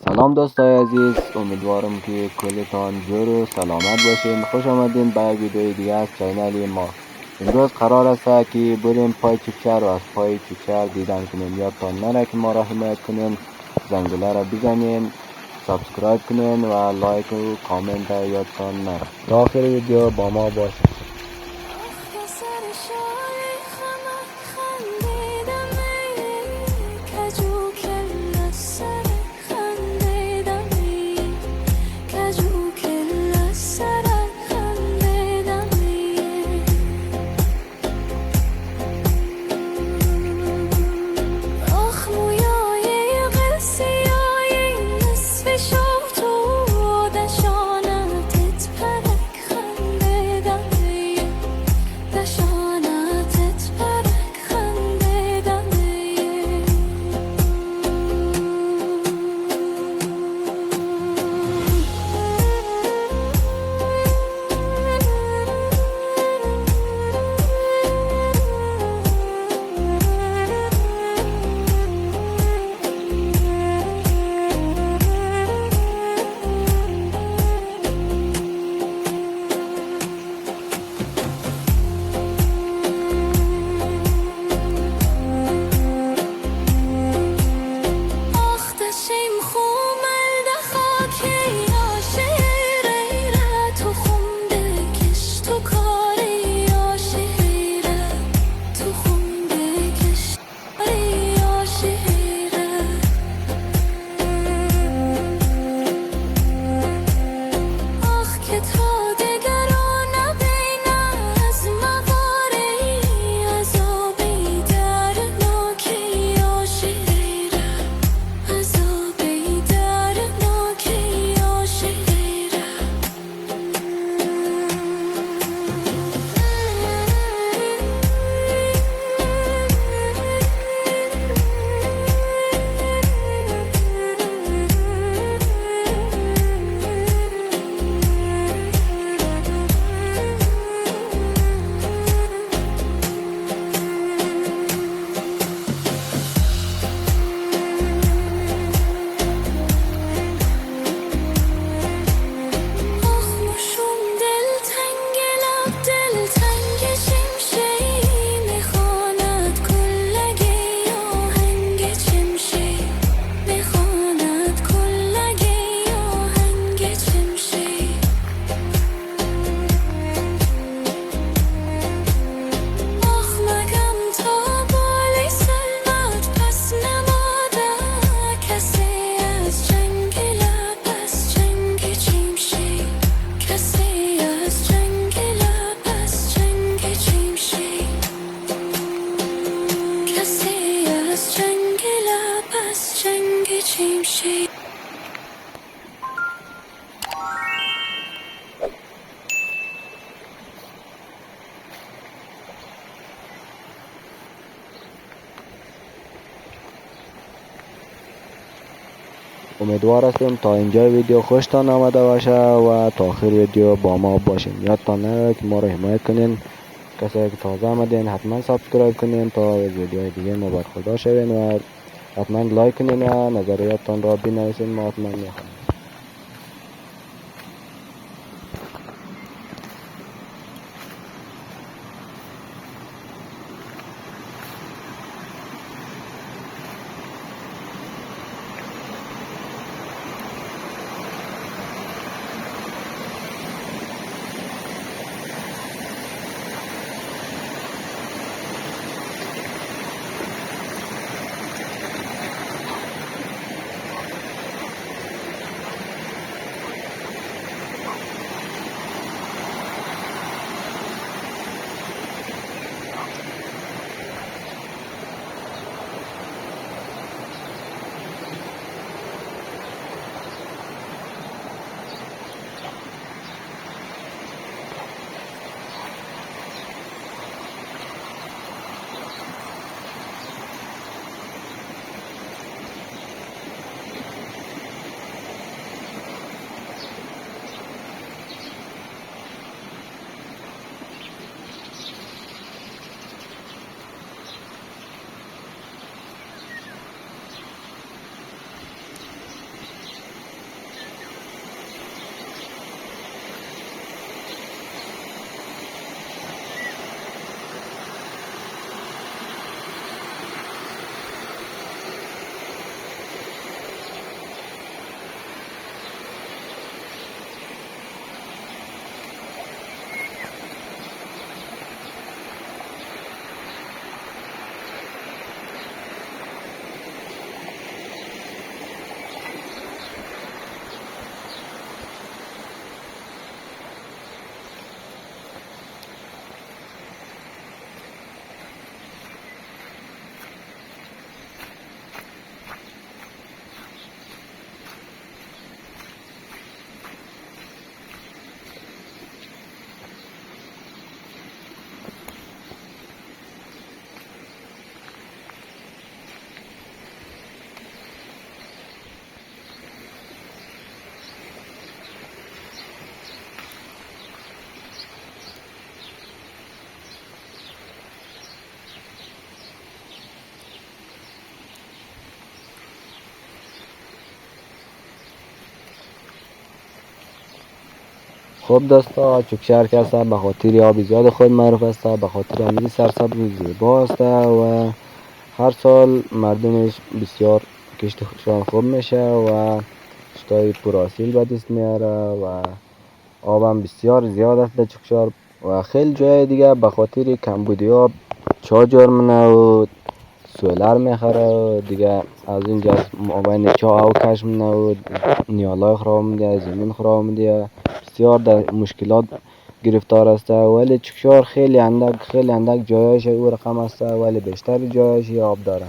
سلام دوستای عزیز، امیدوارم که کلتان جور و سلامت باشین. خوش آمدین به یک ویدیو دیگه از چینل ما. امروز قرار است که بریم پای چیپچر و از پای چیپچر دیدن کنین. یادتان نره که ما را حمایت کنین، زنگوله را بزنین، سابسکرایب کنین و لایک و کامنت یادتان نره. تا آخر ویدیو با ما باشین. امیدوار هستیم تا اینجا ویدیو خوشتان آمده باشه و تا آخر ویدیو با ما باشین. یادتان نره که ما رو حمایت کنین. کسایی که تازه آمدین حتما سابسکرایب کنین تا ویدیوهای دیگه ما برخوردار شوین و حتما لایک کنین و نظریاتتان را بنویسین. ما حتما میخونیم. خب دوستا، چوکشهر که است به خاطر آب زیاد خود معروف است، به خاطر امیری سرسبز و زیبا است و هر سال مردمش بسیار کشتشان خوب میشه و کشتای پرحاصل به دست میاره و آبم بسیار زیاد است در چوکشهر و خیلی جای دیگه به خاطر کمبودی آب چا جرمنه و سولر میخره و دیگه از اینجا مابین چا او کش منه و نیالای خراب میده، زمین خراب میده، بسیار در مشکلات گرفتار است. ولی چوکشهر خیلی اندک جایش او رقم است، ولی بیشتر جایش آب داره.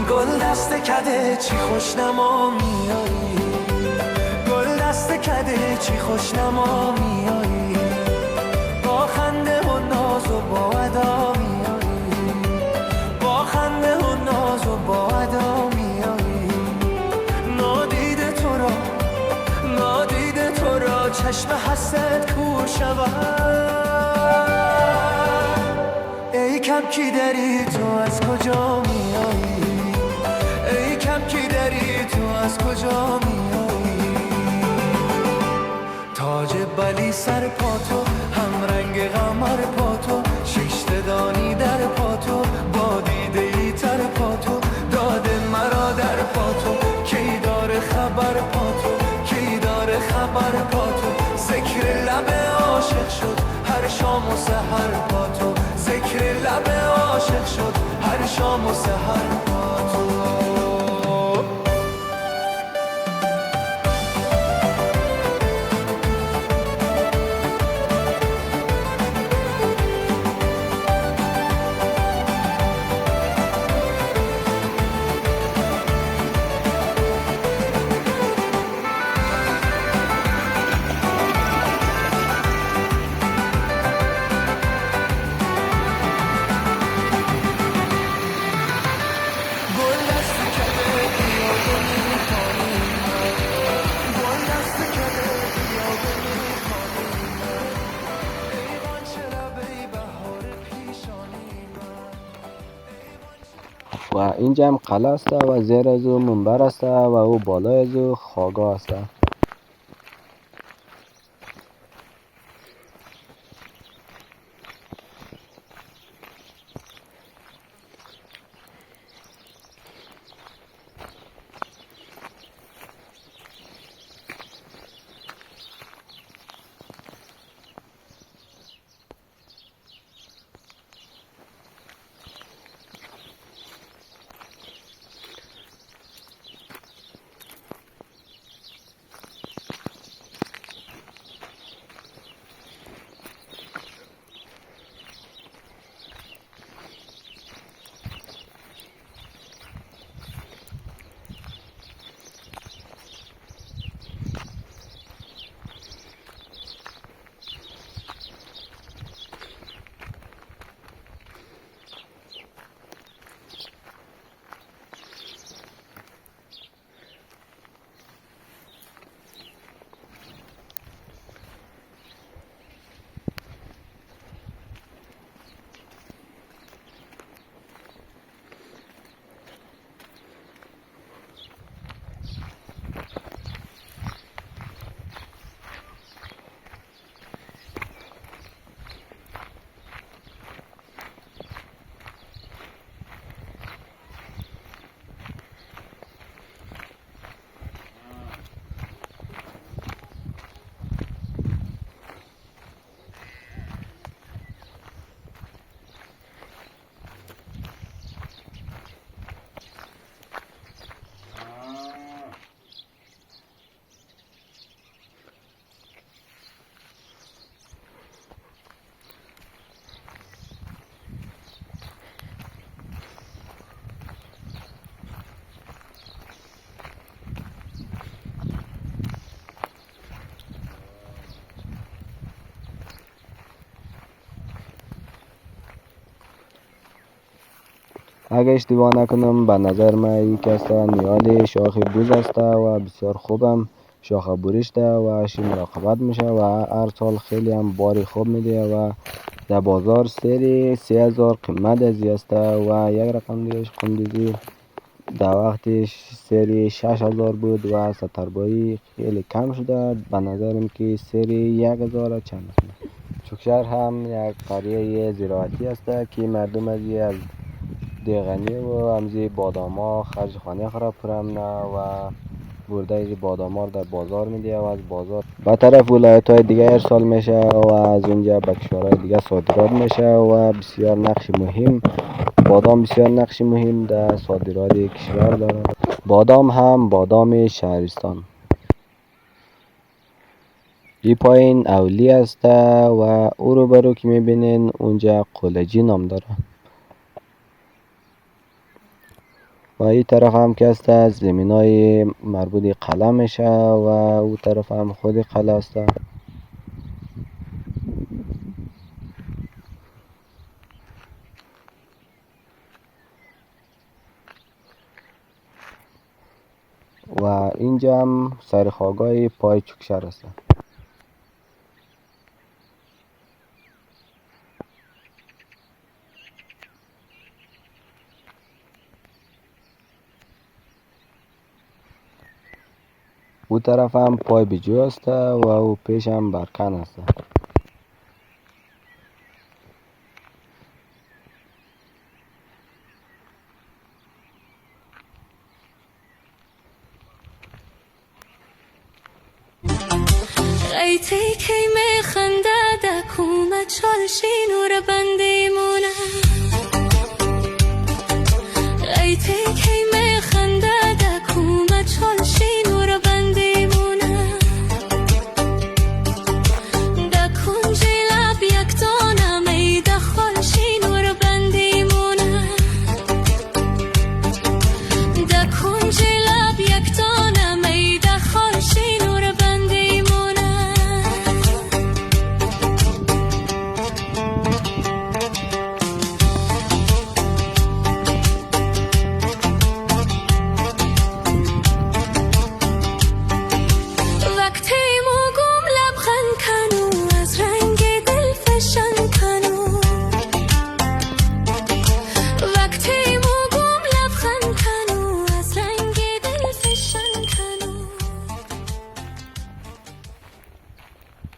گل دست کده چی خوشنما میایی، گل دست کده چی خوشنما میایی، با خنده و ناز و با ادا میایی، با خنده و ناز و با ادا میایی. نادیده تو را چشم حسد کور شود. ای کبکی دری تو از کجا میایی، ای کبکی دری تو از کجا میایی. تاج بلی سر پاتو، هم رنگ قمر پاتو، ششته دانی در پاتو، با دیده ای تر پاتو، داده مرا در پاتو، کی داره خبر پاتو، کی داره خبر پاتو. ذکر لب عاشق شد هر شام و سحر پاتو، ذکر لب عاشق شد هر شام و سحر پاتو. و اینجا هم قلعه است و زیر از او منبر است و او بالای از او خاگاه است. اگه اشتباه نکنم به نظر من یک است نیال شاخ بوز است و بسیار خوبم شاخ بوریش ده و شی مراقبت میشه و هر سال خیلی هم باری خوب میده و در بازار سری 3000 قیمت ازی است و یک رقم دیگه قندوزی در وقتش سری 6000 بود و ستربایی خیلی کم شده به نظرم که سری 1000 چند کنه. چوکشهر هم یک قریه زراعتی است که مردم از دیغنی و همزی باداما خرج خانه خراب پرم و برده از باداما در بازار میده و از بازار به طرف ولایت های دیگه ارسال میشه و از اونجا به کشورهای دیگه صادرات میشه و بسیار نقش مهم بادام بسیار نقش مهم در صادرات کشور داره. بادام هم بادام شهرستان این پایین اولی است و او رو برو که میبینین اونجا قلجی نام داره و این طرف هم که است از زمین های مربوط قلعه میشه و او طرف هم خود قلعه است و اینجا هم سرخاگاه پای چوکشهر است. او طرف هم پای بیجو است و او پیش هم برکن است. غیتی که میخنده دکومت چالشی نور بندیمونه غیتی که میخنده دکومت چالشی نور بندیمونه دکون جلب یک دانه میده خالشی نور بندیمونه دکون جلب یک دانه میده خالشی نور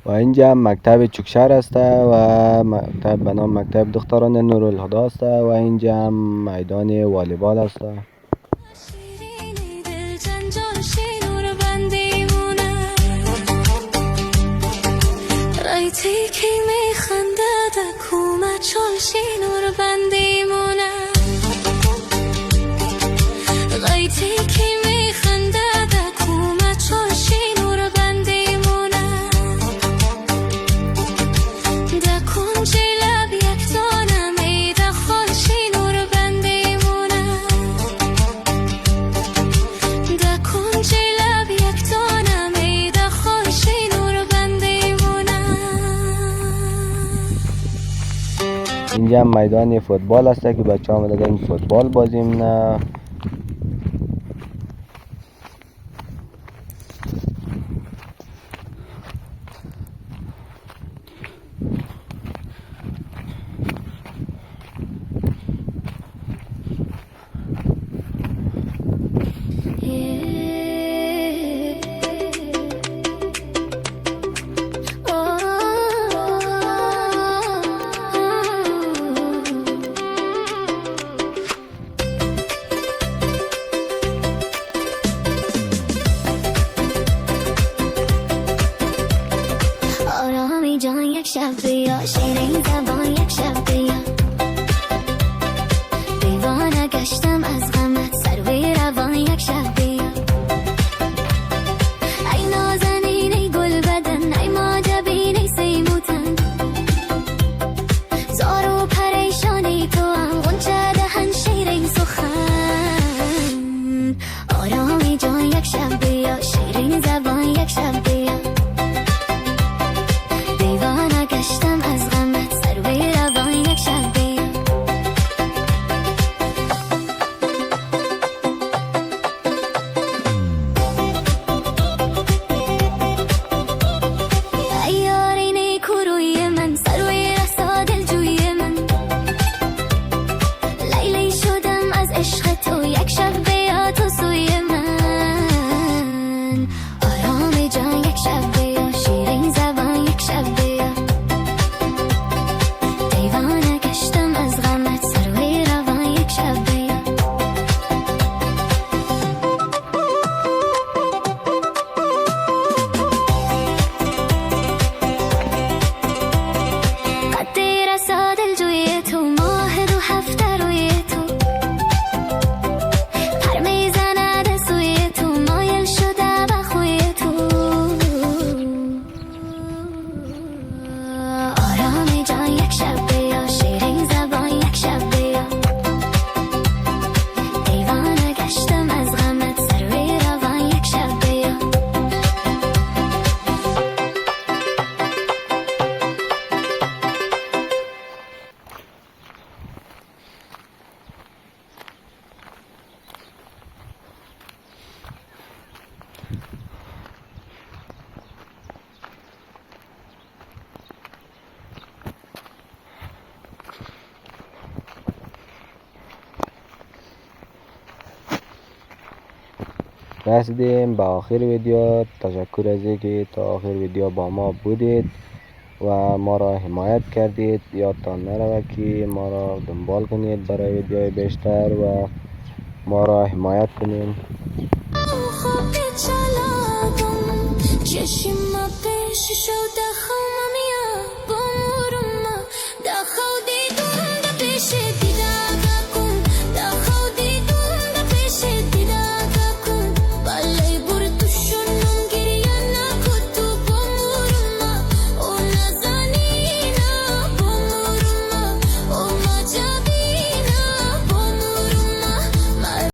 و اینجا مکتب چوکشهر است و مکتب به نام مکتب دختران نورالهدی است و اینجا هم میدان والیبال است. غیتی که میخنده دکومت چالشی نور بندیمونه غیتی که میخنده دکومت چالشی نور بندیمونه دکون جلب یک دانه میده خالشی نور بندیمونه دکون جلب یک دانه میده خالشی نور بندیمونه اینجا هم میدان فوتبال است که بچه ها آمدن فوتبال بازی نه. آرامی جان یک شب بیا شیرین زبان یک شب بیا دیوانه گشتم از غمت سر و روان یک شب بیا ای نازنین ای گل بدن ای ما جبین ای سیموتن زار و پریشانی تو هم غنچه دهن شیرین سخن آرامی جان یک شب بیا شیرین زبان یک شب بیا و رسیدیم به آخر ویدیو. تشکر از اینکه تا آخر ویدیو با ما بودید و ما را حمایت کردید. یادتان نرود که ما را دنبال کنید برای ویدیوهای بیشتر و ما را حمایت کنید. خواب چلادم چشم پیش شد